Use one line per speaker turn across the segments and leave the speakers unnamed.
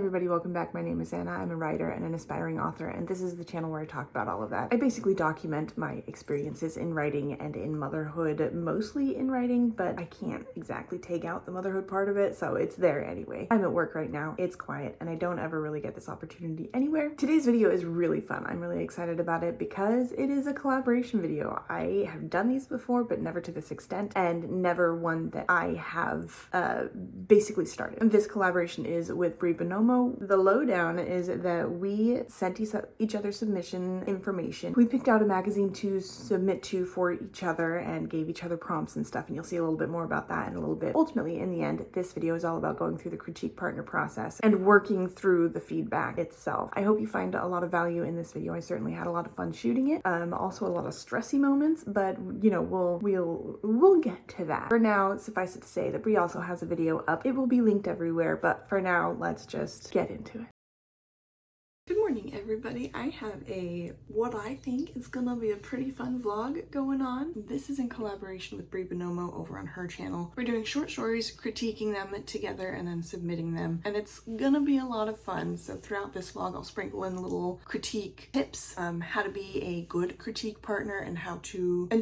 everybody, welcome back. My name is Anna. I'm a writer and an aspiring author, and this is the channel where I talk about all of that. I basically document my experiences in writing and in motherhood, mostly in writing, but I can't exactly take out the motherhood part of it, so it's there anyway. I'm at work right now, it's quiet, and I don't ever really get this opportunity anywhere. Today's video is really fun. I'm really excited about it because it is a collaboration video. I have done these before, but never to this extent, and never one that I have basically started. This collaboration is with Bree Buonomo. The lowdown is that we sent each other submission information. We picked out a magazine to submit to for each other and gave each other prompts and stuff, and you'll see a little bit more about that in a little bit. Ultimately, in the end, this video is all about going through the critique partner process and working through the feedback itself. I hope you find a lot of value in this video. I certainly had a lot of fun shooting it. Also a lot of stressy moments, but you know, we'll get to that. For now, suffice it to say that Bree also has a video up. It will be linked everywhere, but for now, let's just get into it. Good morning, everybody. I have what I think is gonna be a pretty fun vlog going on. This is in collaboration with Bree Buonomo over on her channel. We're doing short stories, critiquing them together, and then submitting them. And it's gonna be a lot of fun. So throughout this vlog, I'll sprinkle in little critique tips, how to be a good critique partner and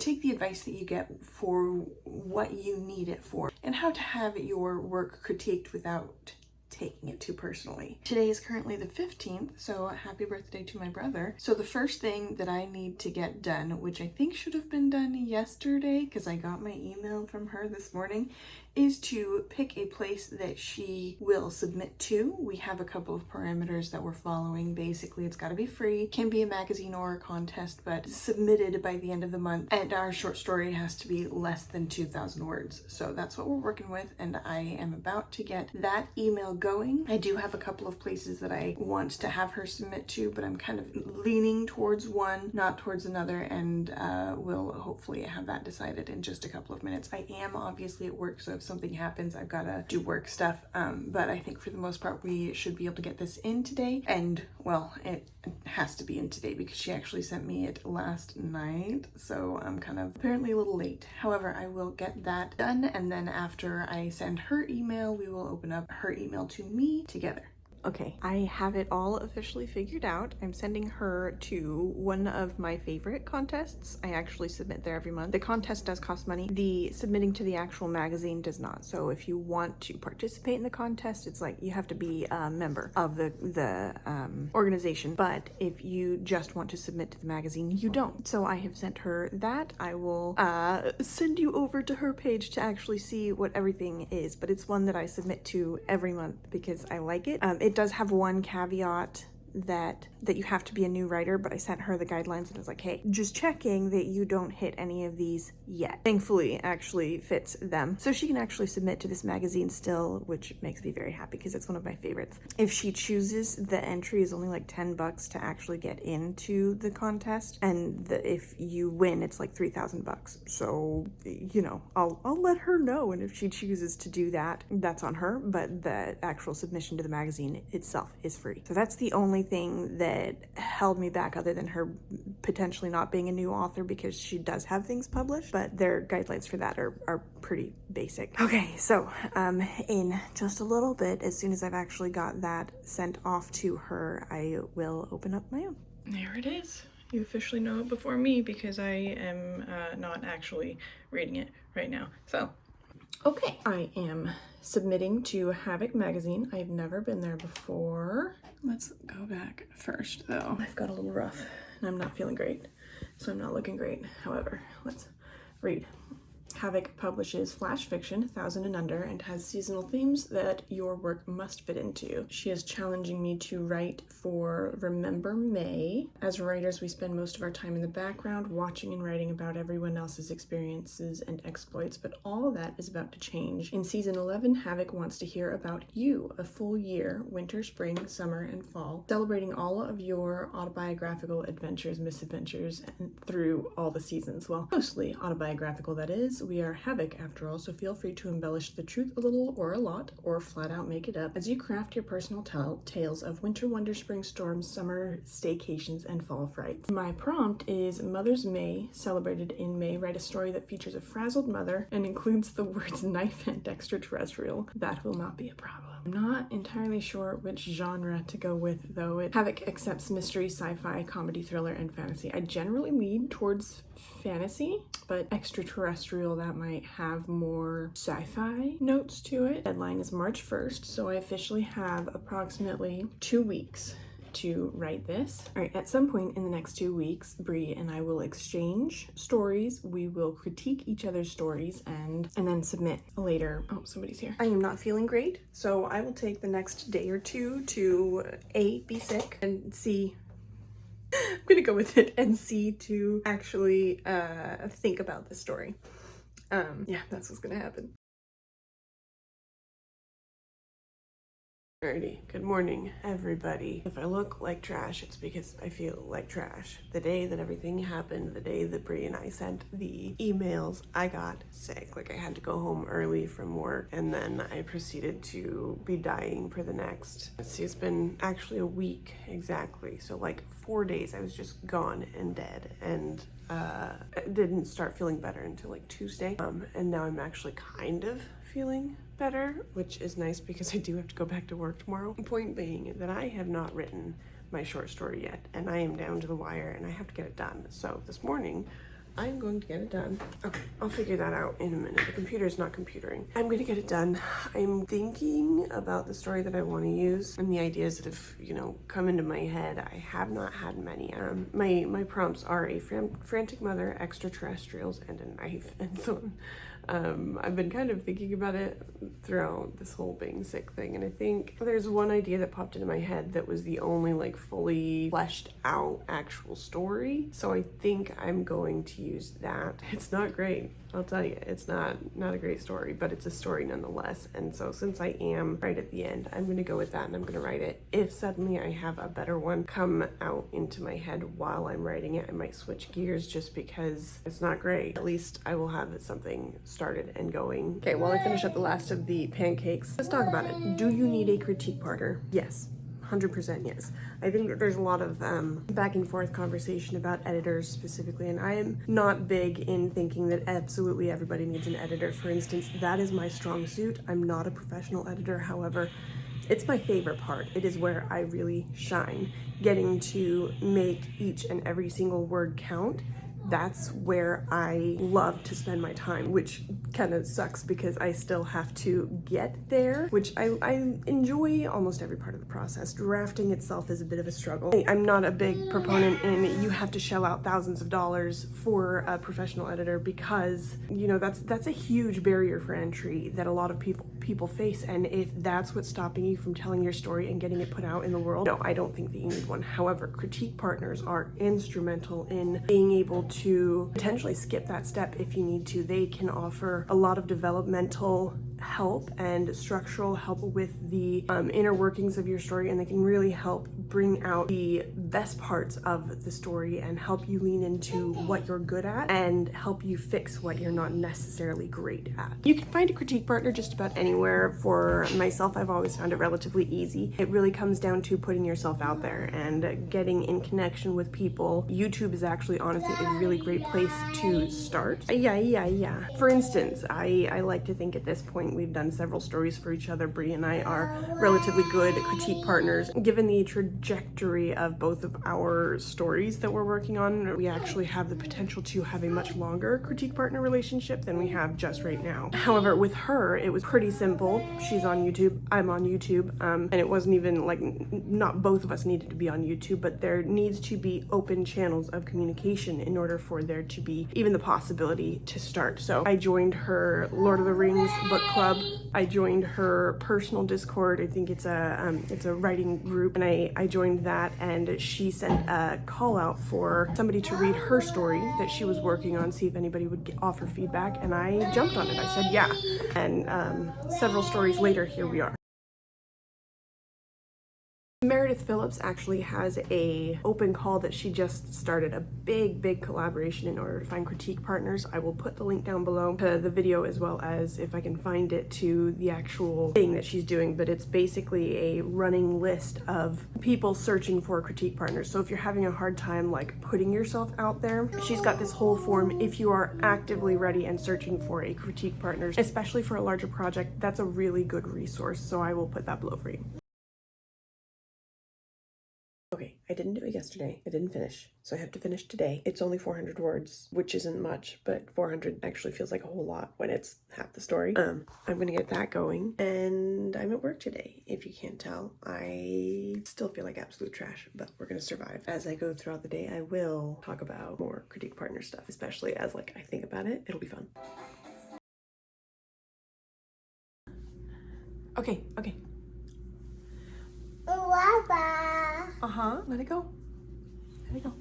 take the advice that you get for what you need it for, and how to have your work critiqued without taking it too personally. Today is currently the 15th, so happy birthday to my brother. So the first thing that I need to get done, which I think should have been done yesterday because I got my email from her this morning, is to pick a place that she will submit to. We have a couple of parameters that we're following. Basically, it's got to be free, can be a magazine or a contest, but submitted by the end of the month, and our short story has to be less than 2,000 words. So that's what we're working with, and I am about to get that email going. I do have a couple of places that I want to have her submit to, but I'm kind of leaning towards one, not towards another, and we'll hopefully have that decided in just a couple of minutes. I am obviously at work, so if something happens, I've got to do work stuff, but I think for the most part we should be able to get this in today. And well, it has to be in today because she actually sent me it last night, so I'm kind of apparently a little late. However, I will get that done, and then after I send her email, we will open up her email to me together. Okay, I have it all officially figured out. I'm sending her to one of my favorite contests. I actually submit there every month. The contest does cost money. The submitting to the actual magazine does not. So if you want to participate in the contest, it's like you have to be a member of the organization. But if you just want to submit to the magazine, you don't. So I have sent her that. I will send you over to her page to actually see what everything is. But it's one that I submit to every month because I like it. It does have one caveat that you have to be a new writer, but I sent her the guidelines and I was like, hey, just checking that you don't hit any of these yet. Thankfully, it actually fits them. So she can actually submit to this magazine still, which makes me very happy because it's one of my favorites. If she chooses, the entry is only like $10 to actually get into the contest, and if you win, it's like $3,000. So, you know, I'll let her know, and if she chooses to do that, that's on her, but the actual submission to the magazine itself is free. So that's the only thing that held me back, other than her potentially not being a new author, because she does have things published, but their guidelines for that are pretty basic. Okay, so in just a little bit, as soon as I've actually got that sent off to her, I will open up my own. There it is. You officially know it before me because I am not actually reading it right now. So okay, I am submitting to Havoc magazine. I've never been there before. Let's go back first though. I've got a little rough and I'm not feeling great, so I'm not looking great. However, let's read. Havoc publishes flash fiction, 1,000 and under, and has seasonal themes that your work must fit into. She is challenging me to write for Remember May. As writers, we spend most of our time in the background, watching and writing about everyone else's experiences and exploits, but all of that is about to change. In season 11, Havoc wants to hear about you, a full year, winter, spring, summer, and fall, celebrating all of your autobiographical adventures, misadventures, and through all the seasons. Well, mostly autobiographical, that is. We are Havoc after all, so feel free to embellish the truth a little or a lot, or flat out make it up as you craft your personal tales of winter wonder, spring storms, summer staycations, and fall frights. My prompt is Mother's May, celebrated in May. Write a story that features a frazzled mother and includes the words knife and extraterrestrial. That will not be a problem. I'm not entirely sure which genre to go with though. Havoc accepts mystery, sci-fi, comedy, thriller, and fantasy. I generally lean towards fantasy, but extraterrestrial, that might have more sci-fi notes to it. Deadline is March 1st, so I officially have approximately 2 weeks to write this. All right, at some point in the next 2 weeks, Bree and I will exchange stories. We will critique each other's stories and then submit later. Oh, somebody's here. I am not feeling great, so I will take the next day or two to A, be sick, and C, I'm gonna go with it, and C, to actually think about the story. Yeah, that's what's gonna happen. Alrighty, good morning, everybody. If I look like trash, it's because I feel like trash. The day that everything happened, the day that Bree and I sent the emails, I got sick. Like, I had to go home early from work, and then I proceeded to be dying for the next, let's see, it's been actually a week exactly. So like 4 days, I was just gone and dead, and I didn't start feeling better until like Tuesday. And now I'm actually kind of feeling better, which is nice because I do have to go back to work tomorrow. Point being that I have not written my short story yet, and I am down to the wire and I have to get it done. So this morning I'm going to get it done. Okay, I'll figure that out in a minute. The computer is not computering. I'm going to get it done. I'm thinking about the story that I want to use and the ideas that have, you know, come into my head. I have not had many. My prompts are a frantic mother, extraterrestrials, and a knife. And so I've been kind of thinking about it throughout this whole being sick thing, and I think there's one idea that popped into my head that was the only like fully fleshed out actual story. So I think I'm going to use that. It's not great, I'll tell you. It's not a great story, but it's a story nonetheless. And so since I am right at the end, I'm going to go with that and I'm going to write it. If suddenly I have a better one come out into my head while I'm writing it, I might switch gears just because it's not great. At least I will have something started and going. Okay, while I finish up the last of the pancakes, let's talk about it. Do you need a critique partner? Yes. 100% yes. I think that there's a lot of back and forth conversation about editors specifically, and I am not big in thinking that absolutely everybody needs an editor. For instance, that is my strong suit. I'm not a professional editor, however, it's my favorite part. It is where I really shine. Getting to make each and every single word count, that's where I love to spend my time, which kind of sucks because I still have to get there, which I enjoy almost every part of the process. Drafting itself is a bit of a struggle. I'm not a big proponent in you have to shell out thousands of dollars for a professional editor because, you know, that's a huge barrier for entry that a lot of people face, and if that's what's stopping you from telling your story and getting it put out in the world, no, I don't think that you need one. However, critique partners are instrumental in being able to potentially skip that step if you need to. They can offer a lot of developmental help and structural help with the inner workings of your story, and they can really help bring out the best parts of the story and help you lean into what you're good at and help you fix what you're not necessarily great at. You can find a critique partner just about anywhere. For myself, I've always found it relatively easy. It really comes down to putting yourself out there and getting in connection with people. YouTube is actually honestly a really great place to start. Yeah. For instance, I like to think at this point we've done several stories for each other. Bree and I are relatively good critique partners. Given the trajectory of both of our stories that we're working on, we actually have the potential to have a much longer critique partner relationship than we have just right now. However, with her, it was pretty simple. She's on YouTube, I'm on YouTube, and it wasn't even like, not both of us needed to be on YouTube, but there needs to be open channels of communication in order for there to be even the possibility to start. So I joined her Lord of the Rings book club. I joined her personal Discord. I think it's a writing group, and I joined that, and she sent a call out for somebody to read her story that she was working on, see if anybody would offer feedback, and I jumped on it. I said yeah, and several stories later, here we are. Meredith Phillips actually has a open call that she just started, a big collaboration in order to find critique partners. I will put the link down below to the video, as well as, if I can find it, to the actual thing that she's doing. But it's basically a running list of people searching for critique partners. So if you're having a hard time like putting yourself out there, she's got this whole form. If you are actively ready and searching for a critique partner, especially for a larger project, that's a really good resource. So I will put that below for you. Okay, I didn't do it yesterday. I didn't finish, so I have to finish today. It's only 400 words, which isn't much, but 400 actually feels like a whole lot when it's half the story. I'm gonna get that going, and I'm at work today. If you can't tell, I still feel like absolute trash, but we're gonna survive. As I go throughout the day, I will talk about more critique partner stuff, especially as like I think about it. It'll be fun. Okay. Let it go. Let it go.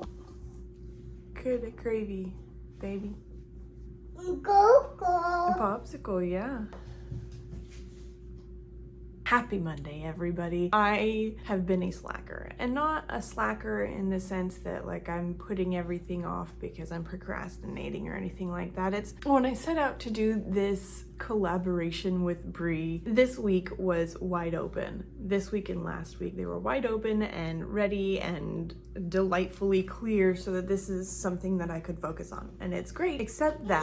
Good gravy, baby. Popsicle, yeah. Happy Monday, everybody. I have been a slacker, and not a slacker in the sense that like I'm putting everything off because I'm procrastinating or anything like that. It's when I set out to do this collaboration with Bree, this week was wide open. This week and last week, they were wide open and ready and delightfully clear so that this is something that I could focus on. And it's great, except that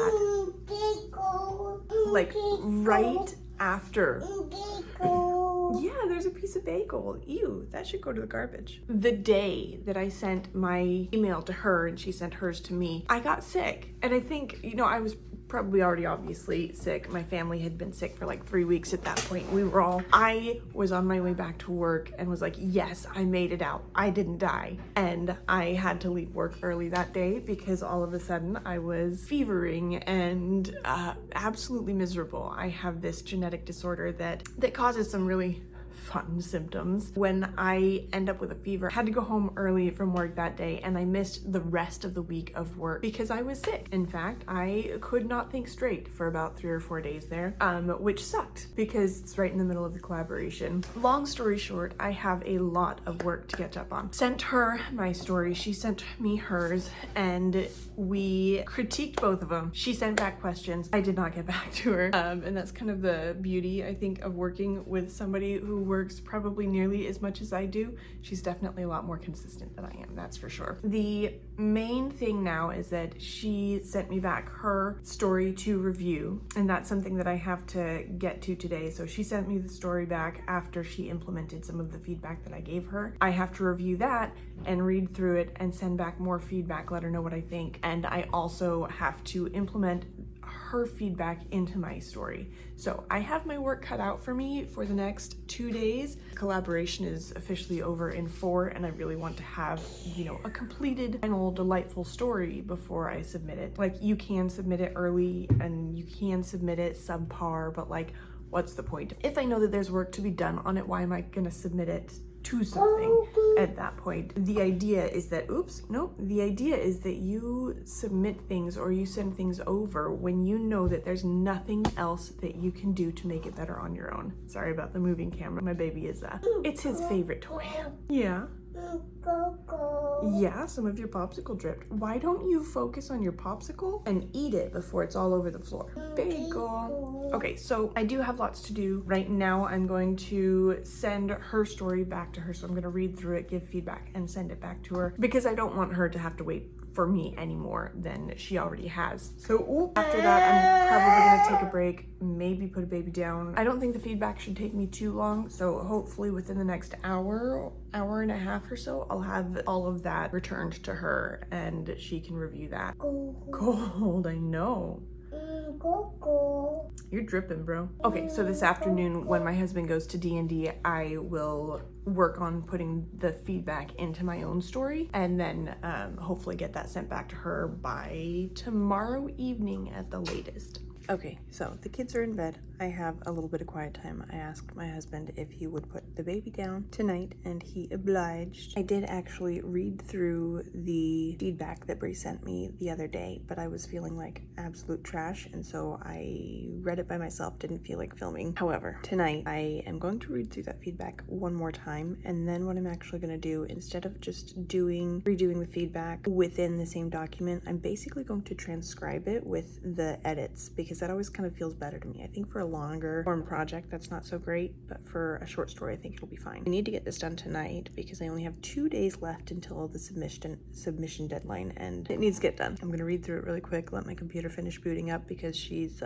like right after, yeah, there's a piece of bagel. Ew, that should go to the garbage. The day that I sent my email to her and she sent hers to me, I got sick. And I think, you know, I was probably already obviously sick. My family had been sick for like 3 weeks at that point. I was on my way back to work and was like, yes, I made it out. I didn't die. And I had to leave work early that day because all of a sudden I was fevering and absolutely miserable. I have this genetic disorder that causes some really fun symptoms. When I end up with a fever, I had to go home early from work that day, and I missed the rest of the week of work because I was sick. In fact, I could not think straight for about 3 or 4 days there, which sucked because it's right in the middle of the collaboration. Long story short, I have a lot of work to catch up on. Sent her my story, she sent me hers, and we critiqued both of them. She sent back questions. I did not get back to her. And that's kind of the beauty, I think, of working with somebody who works probably nearly as much as I do. She's definitely a lot more consistent than I am, that's for sure. The main thing now is that she sent me back her story to review, and that's something that I have to get to today. So she sent me the story back after she implemented some of the feedback that I gave her. I have to review that and read through it and send back more feedback, let her know what I think. And I also have to implement her feedback into my story. So I have my work cut out for me for the next 2 days. Collaboration is officially over in 4, and I really want to have, you know, a completed, final, delightful story before I submit it. Like, you can submit it early and you can submit it subpar, but like, what's the point? If I know that there's work to be done on it, why am I gonna submit it to something at that point? The idea is that, the idea is that you submit things or you send things over when you know that there's nothing else that you can do to make it better on your own. Sorry about the moving camera. My baby is, it's his favorite toy. Yeah. Yeah, some of your popsicle dripped. Why don't you focus on your popsicle and eat it before it's all over the floor? Bagel. Okay, so I do have lots to do. Right now, I'm going to send her story back to her. So I'm going to read through it, give feedback, and send it back to her because I don't want her to have to wait for me any more than she already has. So after that, I'm probably gonna take a break, maybe put a baby down. I don't think the feedback should take me too long, so hopefully within the next hour and a half or so, I'll have all of that returned to her and she can review that. Cold, I know. You're dripping, bro. Okay, so this afternoon when my husband goes to D&D, I will work on putting the feedback into my own story and then hopefully get that sent back to her by tomorrow evening at the latest. Okay, so the kids are in bed. I have a little bit of quiet time. I asked my husband if he would put the baby down tonight, and he obliged. I did actually read through the feedback that Bree sent me the other day, but I was feeling like absolute trash, and so I read it by myself, didn't feel like filming. However, tonight I am going to read through that feedback one more time, and then what I'm actually going to do, instead of just redoing the feedback within the same document, I'm basically going to transcribe it with the edits, because that always kind of feels better to me. I think for a longer form project, that's not so great, but for a short story, I think it'll be fine. I need to get this done tonight because I only have 2 days left until the submission deadline, and it needs to get done. I'm gonna read through it really quick, let my computer finish booting up because she's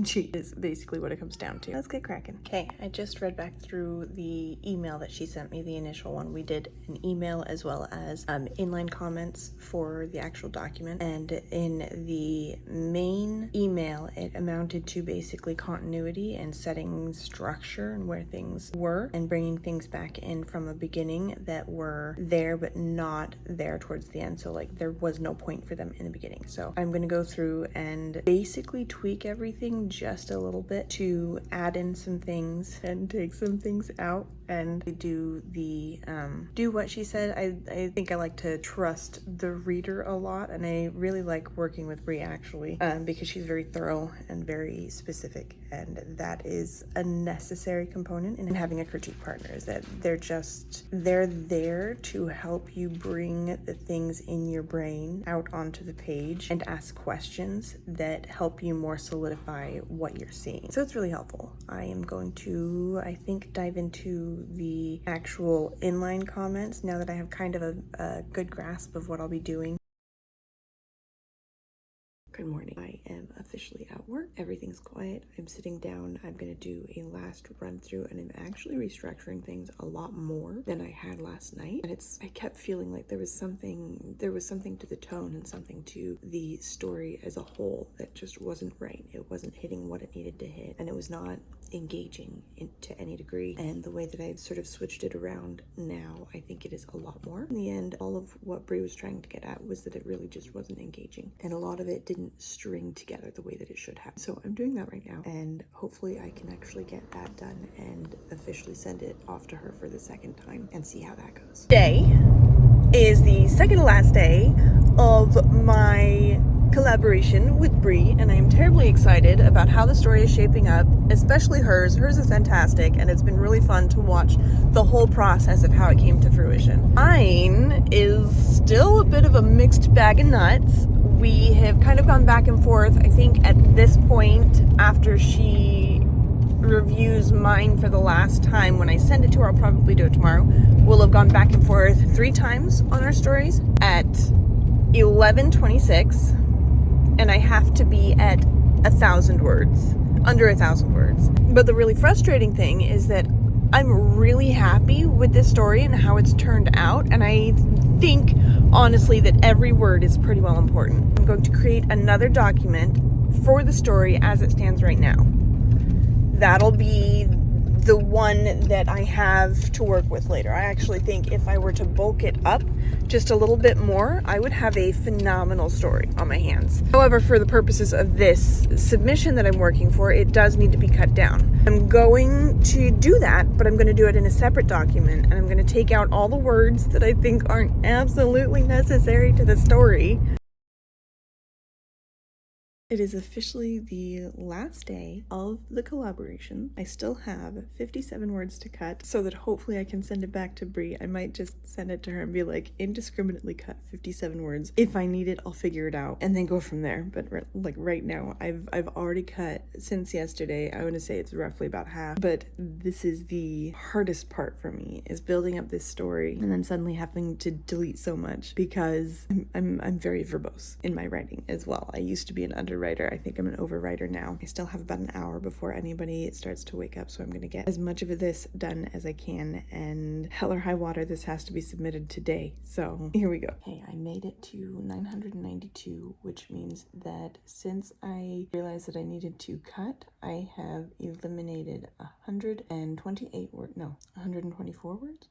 she is basically what it comes down to. Let's get cracking. Okay, I just read back through the email that she sent me, the initial one. We did an email as well as inline comments for the actual document, and in the main email, it amounted to basically continuity and setting structure and where things were and bringing things back in from a beginning that were there but not there towards the end. So like there was no point for them in the beginning. So I'm going to go through and basically tweak everything just a little bit to add in some things and take some things out and do what she said. I think I like to trust the reader a lot, and I really like working with Bree actually because she's very thorough and very specific, and that is a necessary component in having a critique partner, is that they're there to help you bring the things in your brain out onto the page and ask questions that help you more solidify what you're seeing. So it's really helpful. I am going to, I think, dive into the actual inline comments now that I have kind of a good grasp of what I'll be doing. Good morning. I am officially at work. Everything's quiet. I'm sitting down. I'm going to do a last run through, and I'm actually restructuring things a lot more than I had last night. And I kept feeling like there was something to the tone and something to the story as a whole that just wasn't right. It wasn't hitting what it needed to hit, and it was not engaging to any degree. And the way that I've sort of switched it around now, I think it is a lot more. In the end, all of what Bree was trying to get at was that it really just wasn't engaging, and a lot of it didn't string together the way that it should have. So I'm doing that right now, and hopefully I can actually get that done and officially send it off to her for the second time and see how that goes. Today is the second to last day of my collaboration with Bree, and I am terribly excited about how the story is shaping up, especially hers. Hers is fantastic, and it's been really fun to watch the whole process of how it came to fruition. Mine is still a bit of a mixed bag of nuts. We have kind of gone back and forth. I think at this point, after she reviews mine for the last time, when I send it to her, I'll probably do it tomorrow, we'll have gone back and forth 3 times on our stories at 11:26, and I have to be at 1,000 words, under 1,000 words. But the really frustrating thing is that I'm really happy with this story and how it's turned out, and I think honestly that every word is pretty well important. I'm going to create another document for the story as it stands right now. That'll be the one that I have to work with later. I actually think if I were to bulk it up just a little bit more, I would have a phenomenal story on my hands. However, for the purposes of this submission that I'm working for, it does need to be cut down. I'm going to do that, but I'm going to do it in a separate document, and I'm going to take out all the words that I think aren't absolutely necessary to the story. It is officially the last day of the collaboration. I still have 57 words to cut, so that hopefully I can send it back to Bree. I might just send it to her and be like, indiscriminately cut 57 words. If I need it, I'll figure it out and then go from there. But like right now, I've already cut since yesterday. I want to say it's roughly about half. But this is the hardest part for me, is building up this story and then suddenly having to delete so much, because I'm very verbose in my writing as well. I used to be an underwriter. I think I'm an overwriter now. I still have about an hour before anybody starts to wake up, so I'm going to get as much of this done as I can, and hell or high water, this has to be submitted today. So here we go. Okay, I made it to 992, which means that since I realized that I needed to cut, I have eliminated 124 words?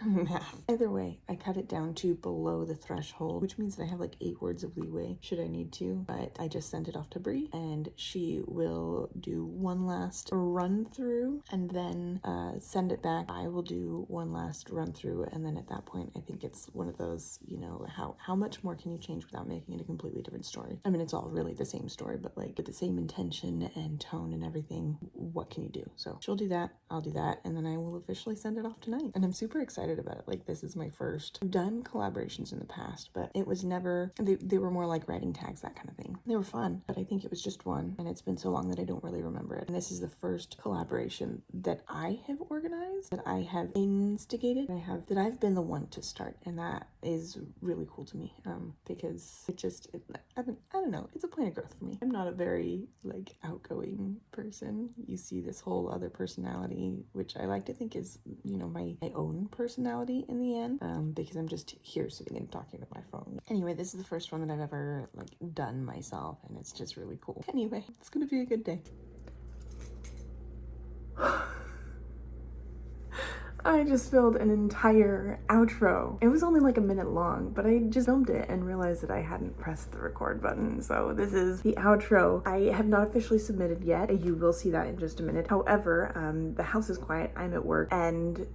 Math. Either way, I cut it down to below the threshold, which means that I have like 8 words of leeway should I need to, but I just sent send it off to Bree, and she will do one last run through and then send it back. I will do one last run through, and then at that point, I think it's one of those, you know, how much more can you change without making it a completely different story? I mean, it's all really the same story, but like with the same intention and tone and everything, what can you do? So she'll do that, I'll do that, and then I will officially send it off tonight. And I'm super excited about it. Like, this is my first. I've done collaborations in the past, but it was never, they were more like writing tags, that kind of thing. They were fun, but I think it was just one, and it's been so long that I don't really remember it. And this is the first collaboration that I have organized, that I have instigated, that I've been the one to start, and that is really cool to me, because I don't know, it's a point of growth for me. I'm not a very like outgoing person. You see this whole other personality, which I like to think is, you know, my own personality in the end, because I'm just here sitting and talking to my phone. Anyway, this is the first one that I've ever like done myself, and it's just really cool. Anyway, it's gonna be a good day. I just filmed an entire outro. It was only like a minute long, but I just filmed it and realized that I hadn't pressed the record button. So this is the outro. I have not officially submitted yet. You will see that in just a minute. However, the house is quiet, I'm at work, and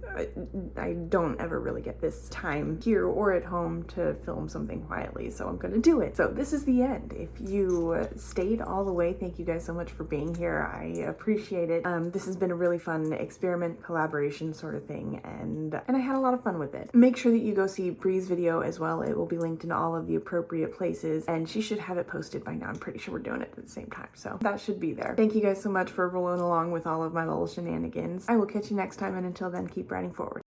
I don't ever really get this time here or at home to film something quietly, so I'm gonna do it. So this is the end. If you stayed all the way, thank you guys so much for being here. I appreciate it. This has been a really fun experiment, collaboration sort of thing, and I had a lot of fun with it. Make sure that you go see Bree's video as well. It will be linked in all of the appropriate places, and she should have it posted by now. I'm pretty sure we're doing it at the same time, so that should be there. Thank you guys so much for rolling along with all of my little shenanigans. I will catch you next time, and until then, keep writing forward.